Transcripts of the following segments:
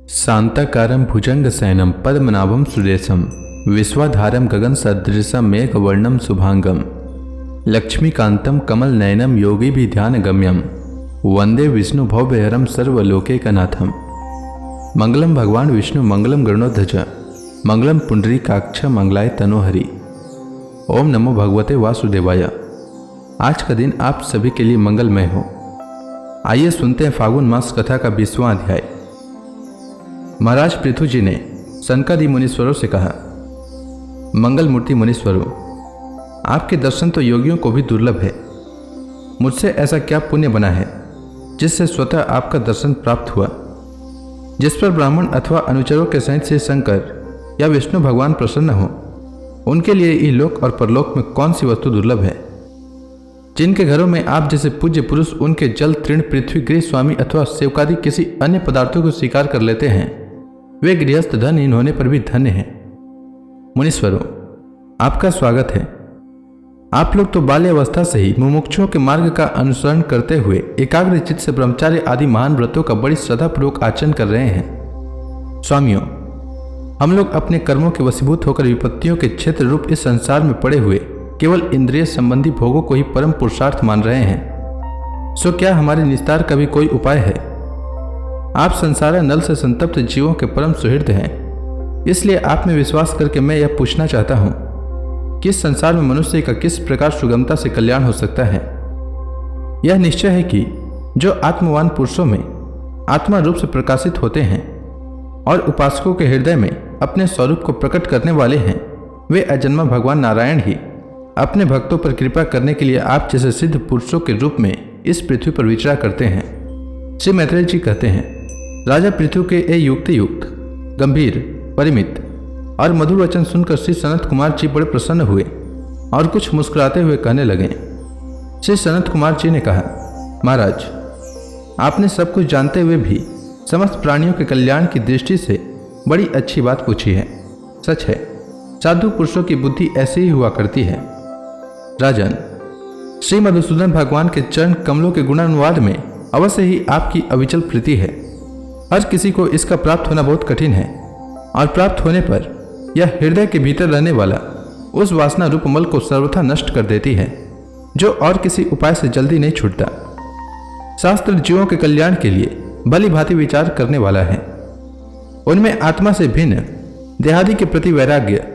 शांताकारं भुजंगशयनं पद्मनाभं सुरेशं विश्वाधारं गगनसदृशं मेघवर्णं शुभांगं लक्ष्मीकान्तं कमलनयनं योगिभिध्यानगम्यं वंदे विष्णु भवभयहरं सर्वलोकैकनाथं। मंगलम भगवान विष्णु मंगलम गरुड़ध्वज मंगलम पुंडरीकाक्ष मंगलाय तनोहरि। ओम नमो भगवते वासुदेवाय। आज का दिन आप सभी के लिए मंगलमय हो। आइए सुनते हैं फागुन मास कथा का 20वां अध्याय। महाराज पृथु जी ने सनकादि मुनीश्वरों से कहा, मंगल मूर्ति मुनीश्वरों, आपके दर्शन तो योगियों को भी दुर्लभ है। मुझसे ऐसा क्या पुण्य बना है जिससे स्वतः आपका दर्शन प्राप्त हुआ, जिस पर ब्राह्मण अथवा अनुचरों के सहित श्री शंकर या विष्णु भगवान प्रसन्न हो। उनके लिए इहलोक और परलोक में कौन सी वस्तु दुर्लभ है। जिनके घरों में आप जैसे पूज्य पुरुष उनके जल, तृण, पृथ्वी, गृह स्वामी अथवा सेवकादि किसी अन्य पदार्थों को स्वीकार कर लेते हैं, वे गृहस्थ धनहीन होने पर भी धन्य हैं। मुनीश्वरों, आपका स्वागत है। आप लोग तो बाल्यावस्था से ही मुमुक्षुओं के मार्ग का अनुसरण करते हुए एकाग्र चित्त से ब्रह्मचार्य आदि महान व्रतों का बड़ी श्रद्धापूर्वक आचरण कर रहे हैं। स्वामियों, हम लोग अपने कर्मों के वशीभूत होकर विपत्तियों के क्षेत्र रूप इस संसार में पड़े हुए केवल इंद्रिय संबंधी भोगों को ही परम पुरुषार्थ मान रहे हैं। सो क्या हमारे निस्तार का भी कोई उपाय है। आप संसार नल से संतप्त जीवों के परम सुहृद हैं। इसलिए आप में विश्वास करके मैं यह पूछना चाहता हूँ कि इस संसार में मनुष्य का किस प्रकार सुगमता से कल्याण हो सकता है। यह निश्चय है कि जो आत्मवान पुरुषों में आत्मा रूप से प्रकाशित होते हैं और उपासकों के हृदय में अपने स्वरूप को प्रकट करने वाले हैं, वे अजन्मा भगवान नारायण ही अपने भक्तों पर कृपा करने के लिए आप जैसे सिद्ध पुरुषों के रूप में इस पृथ्वी पर विचरा करते हैं। श्री मैत्रेय जी कहते हैं, राजा पृथु के ये युक्त गंभीर, परिमित और मधुर वचन सुनकर श्री सनत कुमार जी बड़े प्रसन्न हुए और कुछ मुस्कुराते हुए कहने लगे। श्री सनत कुमार जी ने कहा, महाराज, आपने सब कुछ जानते हुए भी समस्त प्राणियों के कल्याण की दृष्टि से बड़ी अच्छी बात पूछी है। सच है, साधु पुरुषों की बुद्धि ऐसी ही हुआ करती है। राजन, श्री मधुसूदन भगवान के चरण कमलों के गुणानुवाद में अवश्य ही आपकी अविचल प्रीति है। हर किसी को इसका प्राप्त होना बहुत कठिन है और प्राप्त होने पर यह हृदय के भीतर रहने वाला उस वासना रूप मल को सर्वथा नष्ट कर देती है, जो और किसी उपाय से जल्दी नहीं छूटता। शास्त्र जीवों के कल्याण के लिए भली भांति विचार करने वाला है। उनमें आत्मा से भिन्न देहादि के प्रति वैराग्य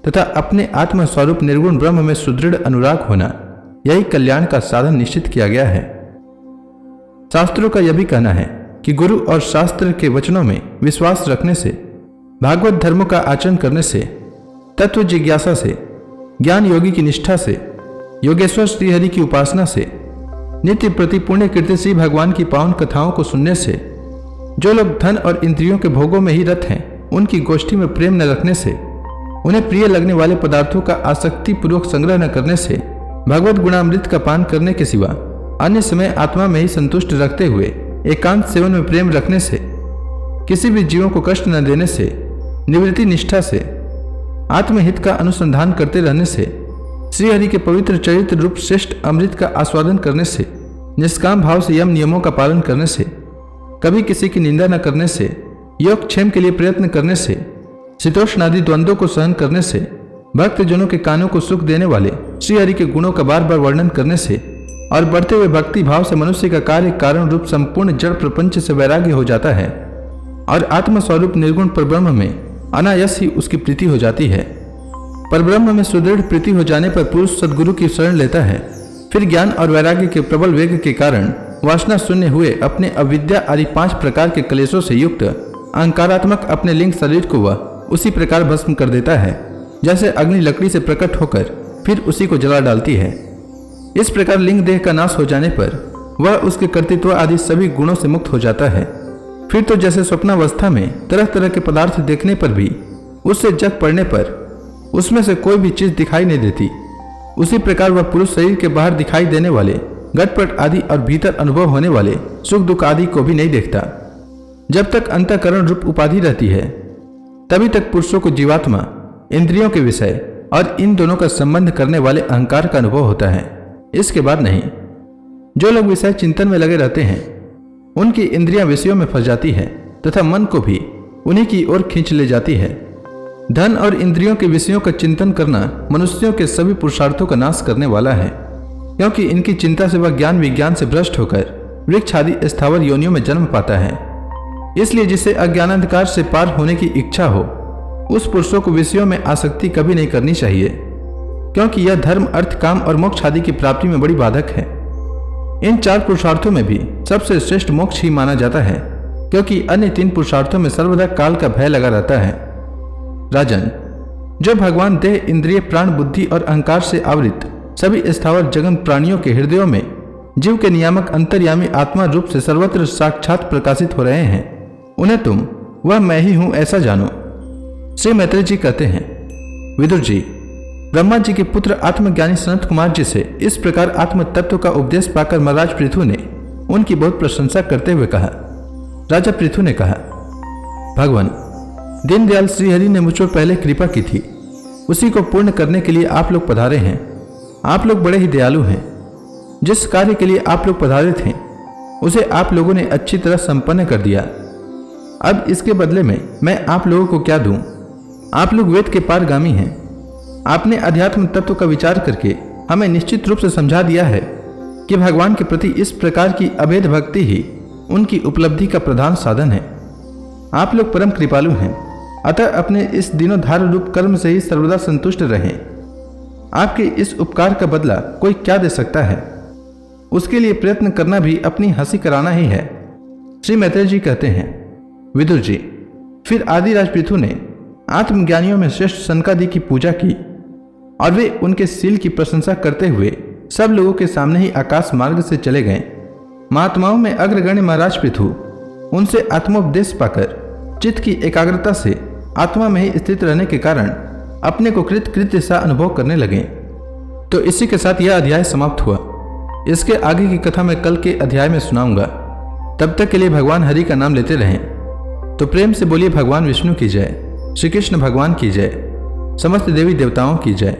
तथा अपने आत्म स्वरूप निर्गुण ब्रह्म में सुदृढ़ अनुराग होना, यही कल्याण का साधन निश्चित किया गया है। शास्त्रों का यह भी कहना है कि गुरु और शास्त्र के वचनों में विश्वास रखने से, भागवत धर्मों का आचरण करने से, तत्व जिज्ञासा से, ज्ञान योगी की निष्ठा से, योगेश्वर श्रीहरि की उपासना से, नित्य प्रति पुण्य कृत्य श्री भगवान की पावन कथाओं को सुनने से, जो लोग धन और इंद्रियों के भोगों में ही रत हैं, उनकी गोष्ठी में प्रेम न रखने से, उन्हें प्रिय लगने वाले पदार्थों का आसक्ति पूर्वक संग्रह न करने से, भगवत गुणामृत का पान करने के सिवा अन्य समय आत्मा में ही संतुष्ट रखते हुए एकांत सेवन में प्रेम रखने से, किसी भी जीवों को कष्ट न देने से, निवृत्ति निष्ठा से, आत्महित का अनुसंधान करते रहने से, श्रीहरि के पवित्र चरित्र रूप श्रेष्ठ अमृत का आस्वादन करने से, निष्काम भाव से यम नियमों का पालन करने से, कभी किसी की निंदा न करने से, योगक्षेम के लिए प्रयत्न करने से, शीतोष्ण आदि द्वंद्वों को सहन करने से, भक्तजनों के कानों को सुख देने वाले श्रीहरि के गुणों का बार बार वर्णन करने से और बढ़ते हुए भक्ति भाव से मनुष्य का कार्य कारण रूप संपूर्ण जड़ प्रपंच से वैराग्य हो जाता है और आत्मस्वरूप निर्गुण परब्रह्म में अनायास ही उसकी प्रीति हो जाती है। परब्रह्म में सुदृढ़ प्रीति हो जाने पर पुरुष सद्गुरु की शरण लेता है। फिर ज्ञान और वैराग्य के प्रबल वेग के कारण वासना शून्य हुए अपने अविद्या आदि 5 प्रकार के क्लेशों से युक्त अहंकारात्मक अपने लिंग शरीर को वह उसी प्रकार भस्म कर देता है जैसे अग्नि लकड़ी से प्रकट होकर फिर उसी को जला डालती है। इस प्रकार लिंग देह का नाश हो जाने पर वह उसके कर्तृत्व आदि सभी गुणों से मुक्त हो जाता है। फिर तो जैसे स्वप्नावस्था में तरह तरह के पदार्थ देखने पर भी उससे जग पड़ने पर उसमें से कोई भी चीज दिखाई नहीं देती, उसी प्रकार वह पुरुष शरीर के बाहर दिखाई देने वाले घटपट आदि और भीतर अनुभव होने वाले सुख दुख आदि को भी नहीं देखता। जब तक अंतःकरण रूप उपाधि रहती है तभी तक पुरुषों को जीवात्मा, इंद्रियों के विषय और इन दोनों का संबंध करने वाले अहंकार का अनुभव होता है। इसके बाद नहीं। जो लोग विषय चिंतन में लगे रहते हैं उनकी इंद्रियां विषयों में फंस जाती है तथा मन को भी उन्हीं की ओर खींच ले जाती है। धन और इंद्रियों के विषयों का चिंतन करना मनुष्यों के सभी पुरुषार्थों का नाश करने वाला है, क्योंकि इनकी चिंता से वह ज्ञान विज्ञान से भ्रष्ट होकर वृक्ष आदि स्थावर योनियों में जन्म पाता है। इसलिए जिसे अज्ञानांधकार से पार होने की इच्छा हो, उस पुरुषों को विषयों में आसक्ति कभी नहीं करनी चाहिए, क्योंकि यह धर्म, अर्थ, काम और मोक्ष आदि की प्राप्ति में बड़ी बाधक है। इन 4 पुरुषार्थों में भी सबसे श्रेष्ठ मोक्ष ही माना जाता है, क्योंकि अन्य 3 पुरुषार्थों में सर्वदा काल का भय लगा रहता है। राजन, जो भगवान देह, इंद्रिय, प्राण, बुद्धि और अहंकार से आवृत सभी स्थावर जगन प्राणियों के हृदयों में जीव के नियामक अंतर्यामी आत्मा रूप से सर्वत्र साक्षात प्रकाशित हो रहे हैं, उन्हें तुम वह मैं ही हूं ऐसा जानो। श्री मैत्रेय जी कहते हैं, विदुर जी, ब्रह्मा जी के पुत्र आत्मज्ञानी सनत कुमार जी से इस प्रकार आत्म तत्व का उपदेश पाकर महाराज पृथु ने उनकी बहुत प्रशंसा करते हुए कहा। राजा पृथु ने कहा, भगवान, दीनदयाल श्रीहरि ने मुझ पर पहले कृपा की थी, उसी को पूर्ण करने के लिए आप लोग पधारे हैं। आप लोग बड़े ही दयालु हैं। जिस कार्य के लिए आप लोग पधारे थे उसे आप लोगों ने अच्छी तरह संपन्न कर दिया। अब इसके बदले में मैं आप लोगों को क्या दूं? आप लोग वेद के पारगामी हैं। आपने अध्यात्म तत्व का विचार करके हमें निश्चित रूप से समझा दिया है कि भगवान के प्रति इस प्रकार की अभेद भक्ति ही उनकी उपलब्धि का प्रधान साधन है। आप लोग परम कृपालु हैं, अतः अपने इस दिनोधार रूप कर्म से ही सर्वदा संतुष्ट रहें। आपके इस उपकार का बदला कोई क्या दे सकता है? उसके लिए प्रयत्न करना भी अपनी हंसी कराना ही है। श्री मैत्रेय जी कहते हैं, विदुर जी, फिर आदिराज पृथु ने आत्मज्ञानियों में श्रेष्ठ सनकादि की पूजा की और वे उनके शील की प्रशंसा करते हुए सब लोगों के सामने ही आकाश मार्ग से चले गए। महात्माओं में अग्रगण्य महाराज पृथु उनसे आत्मोपदेश पाकर चित्त की एकाग्रता से आत्मा में ही स्थित रहने के कारण अपने को कृत्य सा अनुभव करने लगे। तो इसी के साथ यह अध्याय समाप्त हुआ। इसके आगे की कथा मैं कल के अध्याय में सुनाऊंगा। तब तक के लिए भगवान हरि का नाम लेते रहें। तो प्रेम से बोलिए भगवान विष्णु की जय, श्री कृष्ण भगवान की जय, समस्त देवी देवताओं की जय।